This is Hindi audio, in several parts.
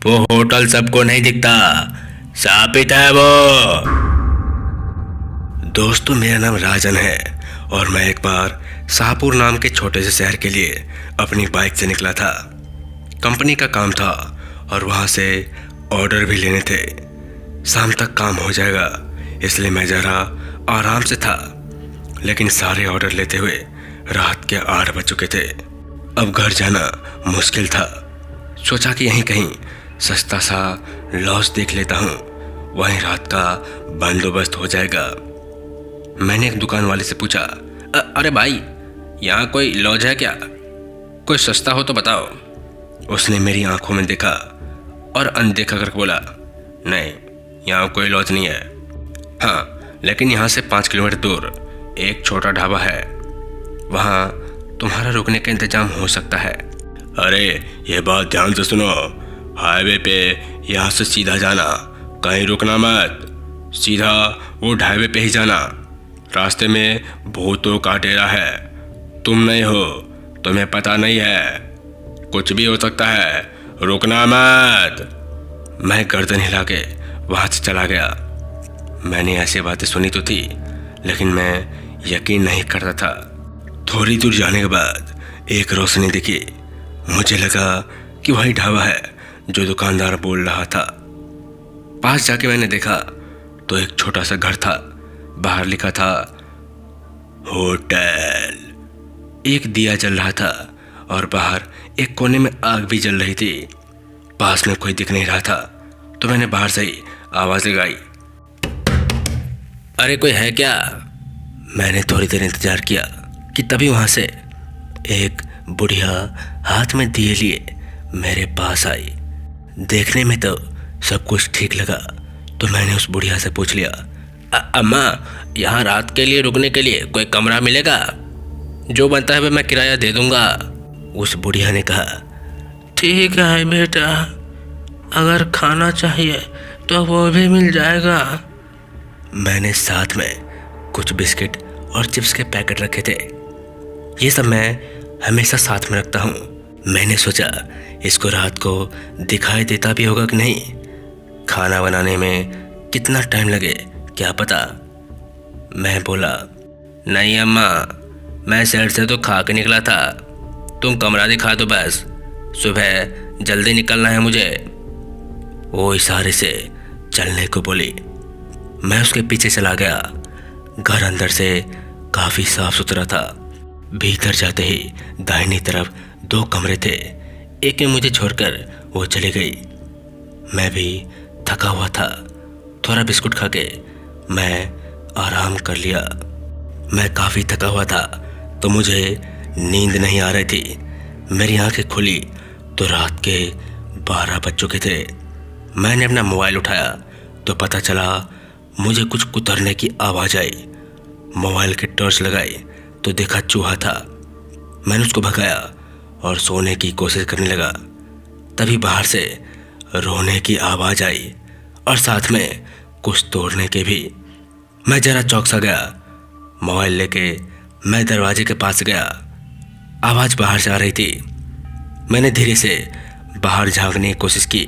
वो होटल सबको नहीं दिखता, सापित है वो। दोस्तों, मेरा नाम राजन है और मैं एक बार शाहपुर नाम के छोटे से शहर के लिए अपनी बाइक से निकला था। कंपनी का काम था और वहाँ से ऑर्डर भी लेने थे। शाम तक काम हो जाएगा इसलिए मैं ज़रा आराम से था, लेकिन सारे ऑर्डर लेते हुए रात के 8 बज चुके थे। अब घर जाना मुश्किल था। सोचा कि यहीं कहीं सस्ता सा लॉज देख लेता हूँ, वहीं रात का बंदोबस्त हो जाएगा। मैंने एक दुकान वाले से पूछा, अरे भाई, यहाँ कोई लॉज है क्या? कोई सस्ता हो तो बताओ। उसने मेरी आंखों में देखा और अनदेखा करके बोला, नहीं, यहाँ कोई लॉज नहीं है। हाँ, लेकिन यहाँ से 5 किलोमीटर दूर एक छोटा ढाबा है, वहाँ तुम्हारा रुकने का इंतजाम हो सकता है। अरे ये बात ध्यान से सुनो, हाईवे पे यहाँ से सीधा जाना, कहीं रुकना मत, सीधा वो ढाबे पे ही जाना। रास्ते में भूतों का डेरा है, तुम नहीं हो, तुम्हें पता नहीं है, कुछ भी हो सकता है, रुकना मत। मैं गर्दन हिला के वहाँ से चला गया। मैंने ऐसी बातें सुनी तो थी, लेकिन मैं यकीन नहीं करता था। थोड़ी दूर जाने के बाद एक रोशनी दिखी। मुझे लगा कि वही ढाबा है जो दुकानदार बोल रहा था। पास जाके मैंने देखा तो एक छोटा सा घर था, बाहर लिखा था होटल। एक दिया जल रहा था और बाहर एक कोने में आग भी जल रही थी। पास में कोई दिख नहीं रहा था तो मैंने बाहर से ही आवाज लगाई, अरे कोई है क्या? मैंने थोड़ी देर इंतजार किया कि तभी वहां से एक बुढ़िया हाथ में दिए लिए मेरे पास आई। देखने में तो सब कुछ ठीक लगा तो मैंने उस बुढ़िया से पूछ लिया, अम्मा, यहाँ रात के लिए रुकने के लिए कोई कमरा मिलेगा? जो बनता है वह मैं किराया दे दूंगा। उस बुढ़िया ने कहा, ठीक है बेटा, अगर खाना चाहिए तो वो भी मिल जाएगा। मैंने साथ में कुछ बिस्किट और चिप्स के पैकेट रखे थे। ये सब मैं हमेशा साथ में रखता हूँ। मैंने सोचा इसको रात को दिखाई देता भी होगा कि नहीं। खाना बनाने में कितना टाइम लगे क्या पता। मैं बोला, नहीं अम्मा, मैं शहर से तो खा के निकला था, तुम कमरा दिखा दो बस, सुबह जल्दी निकलना है मुझे। वो इशारे से चलने को बोली। मैं उसके पीछे चला गया। घर अंदर से काफ़ी साफ सुथरा था। भीतर जाते ही दाहिनी तरफ 2 कमरे थे। एक में मुझे छोड़कर वो चली गई। मैं भी थका हुआ था। थोड़ा बिस्कुट खा के मैं आराम कर लिया। मैं काफ़ी थका हुआ था तो मुझे नींद नहीं आ रही थी। मेरी आंखें खुली तो रात के 12 बज चुके थे। मैंने अपना मोबाइल उठाया तो पता चला मुझे कुछ कुतरने की आवाज़ आई। मोबाइल की टॉर्च लगाई तो देखा चूहा था। मैंने उसको भगाया और सोने की कोशिश करने लगा। तभी बाहर से रोने की आवाज़ आई और साथ में कुछ तोड़ने के भी। मैं ज़रा चौंक सा गया। मोबाइल लेके मैं दरवाजे के पास गया। आवाज़ बाहर से आ रही थी। मैंने धीरे से बाहर झांकने की कोशिश की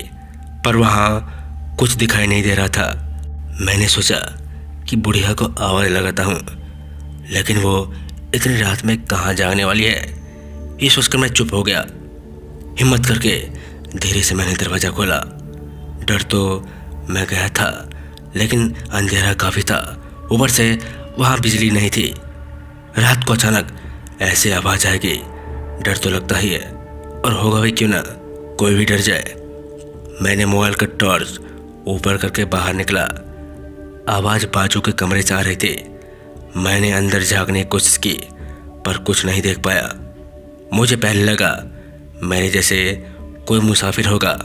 पर वहाँ कुछ दिखाई नहीं दे रहा था। मैंने सोचा कि बुढ़िया को आवाज़ लगाता हूँ, लेकिन वो इतनी रात में कहाँ जागने वाली है, ये सोचकर मैं चुप हो गया। हिम्मत करके धीरे से मैंने दरवाज़ा खोला। डर तो मैं गया था, लेकिन अंधेरा काफ़ी था। ऊपर से वहाँ बिजली नहीं थी। रात को अचानक ऐसे आवाज़ आएगी, डर तो लगता ही है, और होगा भी क्यों ना, कोई भी डर जाए। मैंने मोबाइल का टॉर्च ऊपर करके बाहर निकला। आवाज़ बाजू के कमरे से आ रही थी। मैंने अंदर झांकने की कोशिश की पर कुछ नहीं देख पाया। मुझे पहले लगा मेरे जैसे कोई मुसाफिर होगा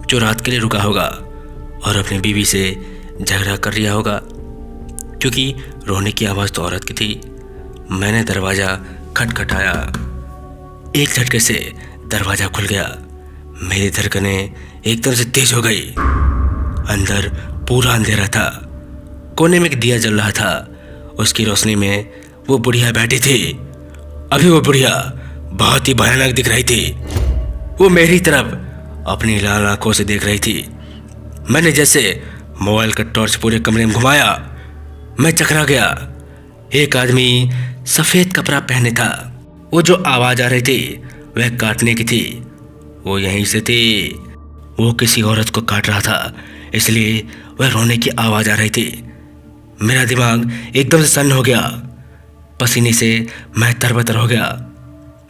जो रात के लिए रुका होगा और अपनी बीवी से झगड़ा कर लिया होगा, क्योंकि रोने की आवाज़ तो औरत की थी। मैंने दरवाज़ा खटखटाया। एक झटके से दरवाज़ा खुल गया। मेरी धड़कनें एकदम से तेज हो गई। अंदर पूरा अंधेरा था। कोने में एक दिया जल रहा था। उसकी रोशनी में वो बुढ़िया बैठी थी। अभी वो बुढ़िया बहुत ही भयानक दिख रही थी। वो मेरी तरफ अपनी लाल आंखों से देख रही थी। मैंने जैसे मोबाइल का टॉर्च पूरे कमरे में घुमाया, मैं चकरा गया। एक आदमी सफ़ेद कपड़ा पहने था। वो जो आवाज़ आ रही थी वह काटने की थी। वो यहीं से थी। वो किसी औरत को काट रहा था, इसलिए वह रोने की आवाज़ आ रही थी। मेरा दिमाग एकदम से सन्न हो गया। पसीने से मैं तरबतर हो गया।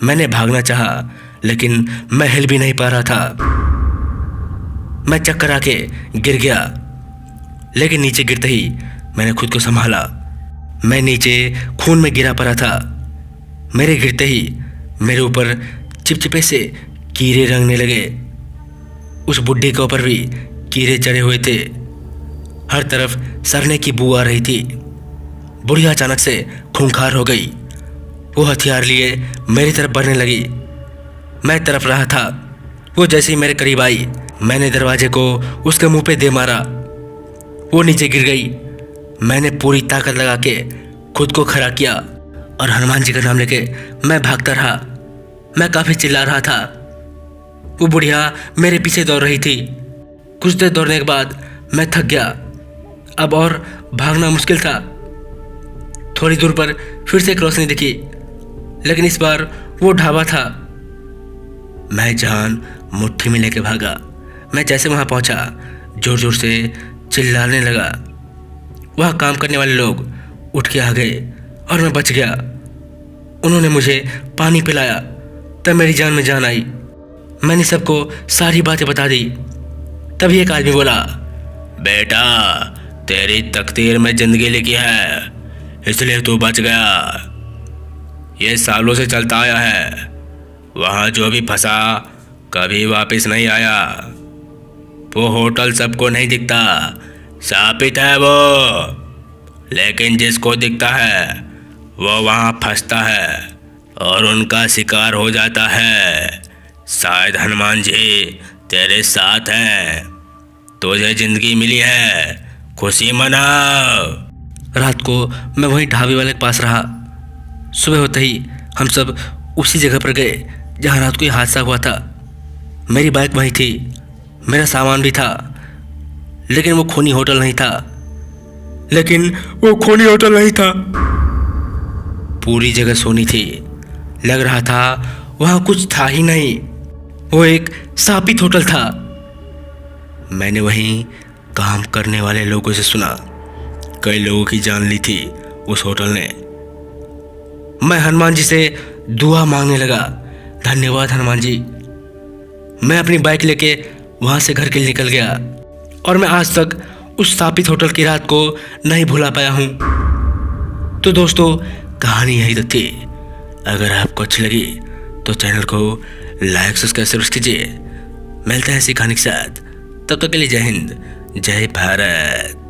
मैंने भागना चाहा, लेकिन मैं हिल भी नहीं पा रहा था। मैं चक्कर आके गिर गया, लेकिन नीचे गिरते ही मैंने खुद को संभाला। मैं नीचे खून में गिरा पड़ा था। मेरे गिरते ही मेरे ऊपर चिपचिपे से कीड़े रंगने लगे। उस बुड्ढे के ऊपर भी कीड़े चढ़े हुए थे। हर तरफ सड़ने की बू आ रही थी। बुढ़िया अचानक से खूंखार हो गई। वो हथियार लिए मेरी तरफ बढ़ने लगी। मैं तरफ रहा था। वो जैसे ही मेरे करीब आई, मैंने दरवाजे को उसके मुंह पे दे मारा। वो नीचे गिर गई। मैंने पूरी ताकत लगा के खुद को खड़ा किया और हनुमान जी का नाम लेके मैं भागता रहा। मैं काफ़ी चिल्ला रहा था। वो बुढ़िया मेरे पीछे दौड़ रही थी। कुछ देर दौड़ने के बाद मैं थक गया। अब और भागना मुश्किल था। थोड़ी दूर पर फिर से एक रोशनी दिखी, लेकिन इस बार वो ढाबा था। मैं जान मुट्ठी में लेके भागा। मैं जैसे वहाँ पहुँचा, जोर जोर से चिल्लाने लगा। वहाँ काम करने वाले लोग उठ के आ गए और मैं बच गया। उन्होंने मुझे पानी पिलाया, तब मेरी जान में जान आई। मैंने सबको सारी बातें बता दी। तभी एक आदमी बोला, बेटा तेरी तकदीर में जिंदगी लिखी है, इसलिए तू बच गया। ये सालों से चलता आया है। वहाँ जो भी फंसा कभी वापस नहीं आया। वो होटल सबको नहीं दिखता, शापित है वो, लेकिन जिसको दिखता है वो वहाँ फंसता है और उनका शिकार हो जाता है। शायद हनुमान जी तेरे साथ हैं। तुझे जिंदगी मिली है, खुशी मनाओ। रात को मैं वहीं ढाबे वाले के पास रहा। सुबह होते ही हम सब उसी जगह पर गए जहाँ रात को ये हादसा हुआ था। मेरी बाइक वहीं थी, मेरा सामान भी था, लेकिन वो खूनी होटल नहीं था। पूरी जगह सोनी थी। लग रहा था वहाँ कुछ था ही नहीं। वो एक शापित होटल था। मैंने वहीं काम करने वाले लोगों से सुना, कई लोगों की जान ली थी उस होटल ने। मैं हनुमान जी से दुआ मांगने लगा, धन्यवाद हनुमान जी। मैं अपनी बाइक लेके वहाँ से घर के लिए निकल गया और मैं आज तक उस शापित होटल की रात को नहीं भुला पाया हूँ। तो दोस्तों, कहानी यही तक थी। अगर आपको अच्छी लगी तो चैनल को लाइक सब्सक्राइब कीजिए। मिलते हैं ऐसी कहानी के साथ। तब तक के लिए जय हिंद, जय भारत।